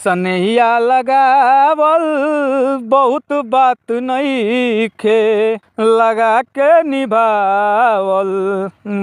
सनहिया लगावल बहुत बात नइखे, लगा के निभावल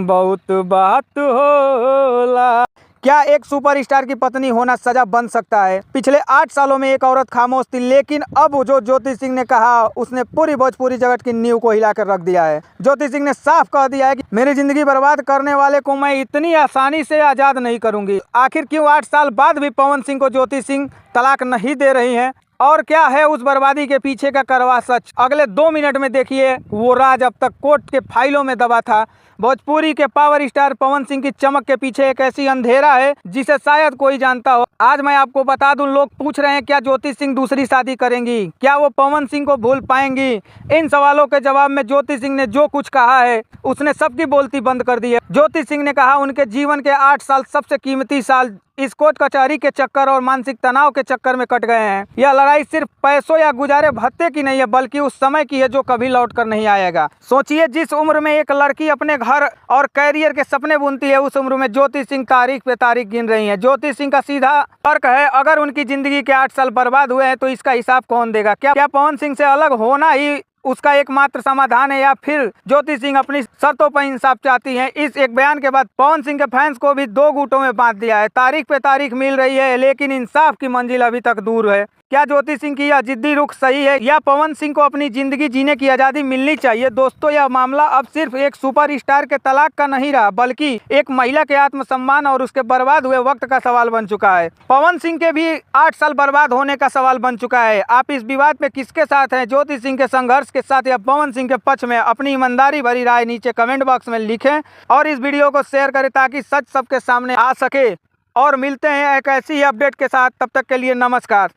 बहुत बात होला। क्या एक सुपरस्टार की पत्नी होना सजा बन सकता है? पिछले 8 सालों में एक औरत खामोश थी, लेकिन अब जो ज्योति सिंह ने कहा उसने पूरी भोजपुरी जगत की नींव को हिलाकर रख दिया है। ज्योति सिंह ने साफ कह दिया है कि मेरी जिंदगी बर्बाद करने वाले को मैं इतनी आसानी से आजाद नहीं करूंगी। आखिर क्यों 8 साल बाद भी पवन सिंह को ज्योति सिंह तलाक नहीं दे रही हैं? और क्या है उस बर्बादी के पीछे का कड़वा सच? अगले 2 मिनट में देखिए। वो राज अब तक कोर्ट के फाइलों में दबा था। भोजपुरी के पावर स्टार पवन सिंह की चमक के पीछे एक ऐसी अंधेरा है जिसे शायद कोई जानता हो। आज मैं आपको बता दूं, लोग पूछ रहे हैं क्या ज्योति सिंह दूसरी शादी करेंगी, क्या वो पवन सिंह को भूल पाएंगी। इन सवालों के जवाब में ज्योति सिंह ने जो कुछ कहा है उसने सबकी बोलती बंद कर दी है। ज्योति सिंह ने कहा उनके जीवन के 8 साल सबसे कीमती साल इस कोर्ट कचहरी के चक्कर और मानसिक तनाव के चक्कर में कट गए हैं। यह लड़ाई सिर्फ पैसों या गुजारे भत्ते की नहीं है, बल्कि उस समय की है जो कभी लौट कर नहीं आएगा। सोचिए, जिस उम्र में एक लड़की अपने घर और कैरियर के सपने बुनती है, उस उम्र में ज्योति सिंह तारीख पे तारीख गिन रही हैं। ज्योति सिंह का सीधा तर्क है, अगर उनकी जिंदगी के 8 साल बर्बाद हुए हैं तो इसका हिसाब कौन देगा? क्या पवन सिंह से अलग होना ही उसका एकमात्र समाधान है, या फिर ज्योति सिंह अपनी शर्तों पर इंसाफ चाहती हैं? इस एक बयान के बाद पवन सिंह के फैंस को भी 2 गुटों में बांट दिया है। तारीख पे तारीख मिल रही है, लेकिन इंसाफ की मंजिल अभी तक दूर है। क्या ज्योति सिंह की यह जिद्दी रुख सही है, या पवन सिंह को अपनी जिंदगी जीने की आजादी मिलनी चाहिए? दोस्तों, यह मामला अब सिर्फ एक सुपरस्टार के तलाक का नहीं रहा, बल्कि एक महिला के आत्मसम्मान और उसके बर्बाद हुए वक्त का सवाल बन चुका है। पवन सिंह के भी 8 साल बर्बाद होने का सवाल बन चुका है। आप इस विवाद में किसके साथ हैं? ज्योति सिंह के संघर्ष के साथ या पवन सिंह के पक्ष में? अपनी ईमानदारी भरी राय नीचे कमेंट बॉक्स में लिखें और इस वीडियो को शेयर करें ताकि सच सबके सामने आ सके। और मिलते हैं एक ऐसी ही अपडेट के साथ, तब तक के लिए नमस्कार।